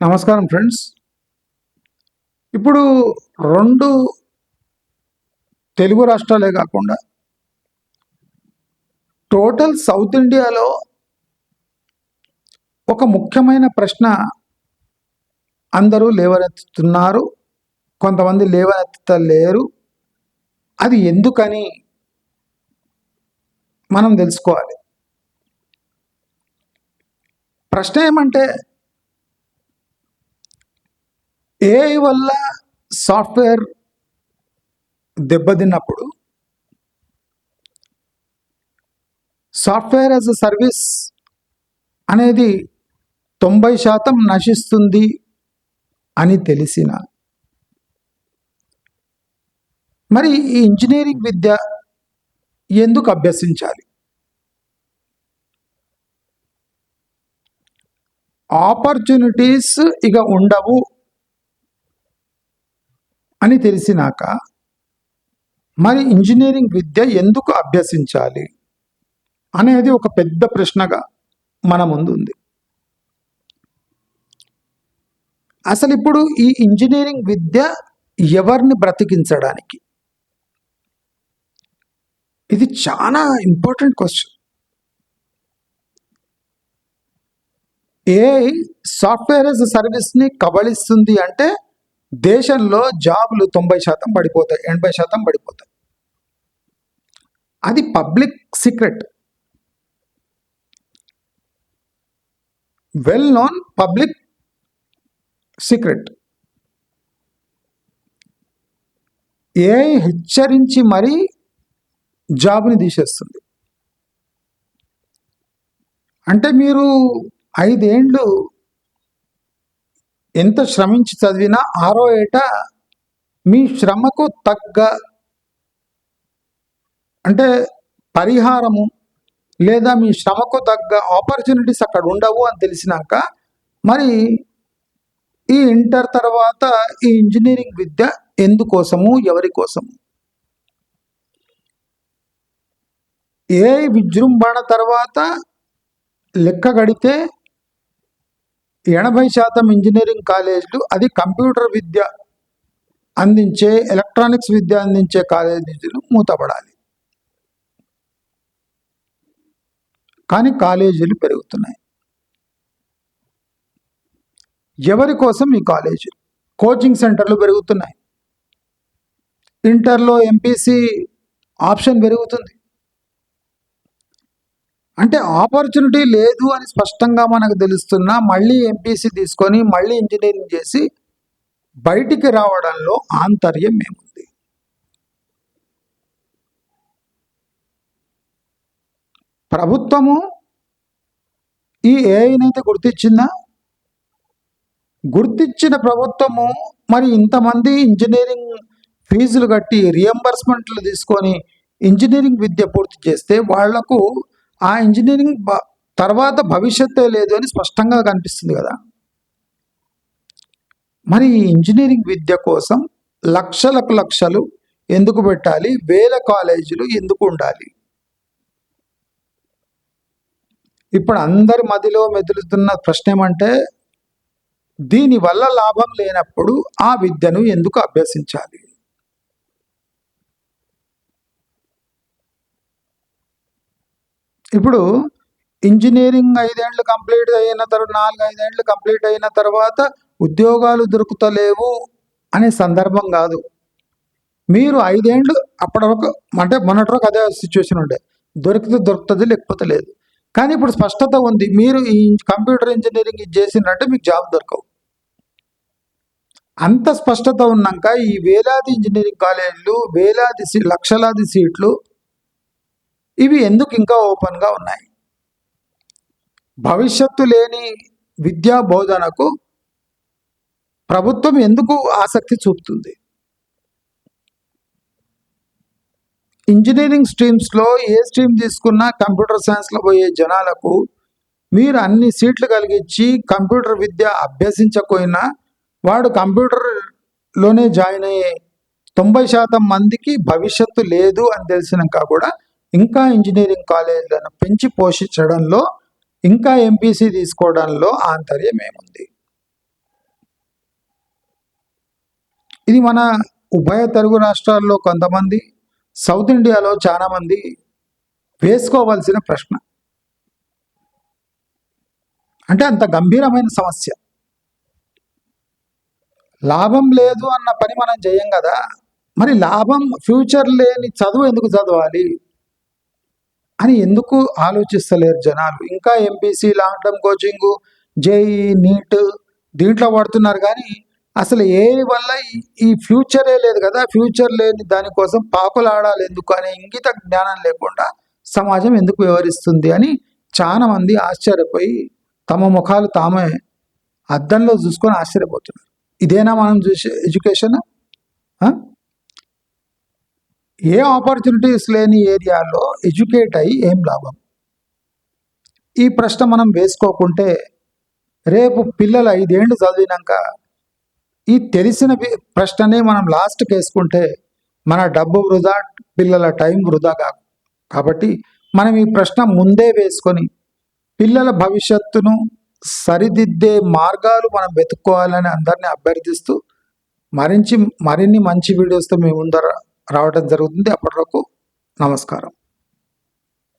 నమస్కారం ఫ్రెండ్స్. ఇప్పుడు 2 తెలుగు రాష్ట్రాలే కాకుండా టోటల్ సౌత్ ఇండియాలో ఒక ముఖ్యమైన ప్రశ్న అందరూ లేవనెత్తుతున్నారు. కొంతమంది లేవనెత్తలేరు. అది ఎందుకని మనం తెలుసుకోవాలి. ప్రశ్న ఏమంటే, ఏఐ వల్ల సాఫ్ట్వేర్ దెబ్బతిన్నప్పుడు సాఫ్ట్వేర్ యాజ్ ఎ సర్వీస్ అనేది 90% నశిస్తుంది అని తెలిసిన మరి ఈ ఇంజనీరింగ్ విద్య ఎందుకు అభ్యసించాలి? ఆపర్చునిటీస్ ఇక ఉండవు అని తెలిసినాక మరి ఇంజనీరింగ్ విద్య ఎందుకు అభ్యసించాలి అనేది ఒక పెద్ద ప్రశ్నగా మన ముందు ఉంది. అసలు ఇప్పుడు ఈ ఇంజనీరింగ్ విద్య ఎవరిని బ్రతికించడానికి? ఇది చాలా important question. AI software as ఎ సర్వీస్ని కబళిస్తుంది అంటే దేశంలో జాబులు 90% పడిపోతాయి, 80% పడిపోతాయి. అది public secret, well known public secret. AI హెచ్చరించి మరీ జాబ్ని తీసేస్తుంది. అంటే మీరు 5 ఏండ్లు ఎంత శ్రమించి చదివినా 6వ ఏట మీ శ్రమకు తగ్గ అంటే పరిహారము లేదా మీ శ్రమకు తగ్గ ఆపర్చునిటీస్ అక్కడ ఉండవు అని తెలిసినాక మరి ఈ ఇంటర్ తర్వాత ఈ ఇంజనీరింగ్ విద్య ఎందుకోసము, ఎవరి కోసము? ఏఐ విజృంభణ తర్వాత లెక్క గడితే 80% ఇంజనీరింగ్ కాలేజీలు, అది కంప్యూటర్ విద్య అందించే, ఎలక్ట్రానిక్స్ విద్య అందించే కాలేజీలు మూతపడాలి. కానీ కాలేజీలు పెరుగుతున్నాయి. ఎవరి కోసం ఈ కాలేజీలు? కోచింగ్ సెంటర్లు పెరుగుతున్నాయి. ఇంటర్లో ఎంపీసీ ఆప్షన్ పెరుగుతుంది. అంటే ఆపర్చునిటీ లేదు అని స్పష్టంగా మనకు తెలుస్తున్నా మళ్ళీ ఎంపీసీ తీసుకొని మళ్ళీ ఇంజనీరింగ్ చేసి బయటికి రావడంలో ఆంతర్యం ఏముంది? ప్రభుత్వము ఈ ఏఐనైతే గుర్తించిందా? గుర్తించిన ప్రభుత్వము మరి ఇంతమంది ఇంజనీరింగ్ ఫీజులు కట్టి రియంబర్స్మెంట్లు తీసుకొని ఇంజనీరింగ్ విద్య పూర్తి చేస్తే వాళ్లకు ఆ ఇంజనీరింగ్ తర్వాత భవిష్యత్తే లేదు అని స్పష్టంగా కనిపిస్తుంది కదా. మరి ఈ ఇంజనీరింగ్ విద్య కోసం లక్షలకు లక్షలు ఎందుకు పెట్టాలి? వేల కాలేజీలు ఎందుకు ఉండాలి? ఇప్పుడు అందరి మదిలో మెదులుతున్న ప్రశ్న ఏమంటే, దీనివల్ల లాభం లేనప్పుడు ఆ విద్యను ఎందుకు అభ్యసించాలి? ఇప్పుడు ఇంజనీరింగ్ 5 ఏండ్లు కంప్లీట్ అయిన తర్వాత 4-5 ఏండ్లు కంప్లీట్ అయిన తర్వాత ఉద్యోగాలు దొరుకుతలేవు అనే సందర్భం కాదు. మీరు 5 ఏండ్లు అప్పటి వరకు అంటే మొన్నటి వరకు అదే సిచ్యువేషన్ ఉండే, దొరుకుతుంది లేకపోతే లేదు. కానీ ఇప్పుడు స్పష్టత ఉంది. మీరు ఈ కంప్యూటర్ ఇంజనీరింగ్ ఇది చేసిందంటే మీకు జాబ్ దొరకవు. అంత స్పష్టత ఉన్నాక ఈ వేలాది ఇంజనీరింగ్ కాలేజీలు, వేలాది లక్షలాది సీట్లు ఇవి ఎందుకు ఇంకా ఓపెన్గా ఉన్నాయి? భవిష్యత్తు లేని విద్యా బోధనకు ప్రభుత్వం ఎందుకు ఆసక్తి చూపుతుంది? ఇంజనీరింగ్ స్ట్రీమ్స్లో ఏ స్ట్రీమ్ తీసుకున్నా కంప్యూటర్ సైన్స్లో పోయే జనాలకు మీరు అన్ని సీట్లు కలిగించి కంప్యూటర్ విద్య అభ్యసించకపోయినా వాడు కంప్యూటర్లోనే జాయిన్ అయ్యే 90% మందికి భవిష్యత్తు లేదు అని తెలిసినాక కూడా ఇంకా ఇంజనీరింగ్ కాలేజీలను పెంచి పోషించడంలో, ఇంకా ఎంపీసీ తీసుకోవడంలో ఆంతర్యం ఏముంది? ఇది మన ఉభయ తెలుగు రాష్ట్రాల్లో కొంతమంది, సౌత్ ఇండియాలో చాలామంది వేసుకోవాల్సిన ప్రశ్న. అంటే అంత గంభీరమైన సమస్య. లాభం లేదు అన్న పని మనం చేయం కదా, మరి లాభం ఫ్యూచర్ లేని చదువు ఎందుకు చదవాలి అని ఎందుకు ఆలోచిస్తలేరు జనాలు? ఇంకా MPC, long term coaching, JEE, NEET దీంట్లో పడుతున్నారు. కానీ అసలు ఏ వల్ల ఈ ఫ్యూచరే లేదు కదా, ఫ్యూచర్ లేని దానికోసం పాకులాడాలి ఎందుకు అనే ఇంగిత జ్ఞానం లేకుండా సమాజం ఎందుకు వ్యవహరిస్తుంది అని చాలా మంది ఆశ్చర్యపోయి తమ ముఖాలు తామే అద్దంలో చూసుకొని ఆశ్చర్యపోతున్నారు. ఇదేనా మనం చూసే ఎడ్యుకేషన్? ఏ ఆపర్చునిటీస్ లేని ఏరియాలో ఎడ్యుకేట్ అయ్యి ఏం లాభం? ఈ ప్రశ్న మనం వేసుకోకుంటే రేపు పిల్లలు 5 ఏళ్ళు చదివినాక ఈ తెలిసిన ప్రశ్ననే మనం లాస్ట్కి వేసుకుంటే మన డబ్బు వృధా, పిల్లల టైం వృధా కాదు. కాబట్టి మనం ఈ ప్రశ్న ముందే వేసుకొని పిల్లల భవిష్యత్తును సరిదిద్దే మార్గాలు మనం వెతుక్కోవాలని అందరినీ అభ్యర్థిస్తూ మరిన్ని మంచి వీడియోస్తో మీ ముందర రావడం జరుగుతుంది. అప్పటి వరకు నమస్కారం.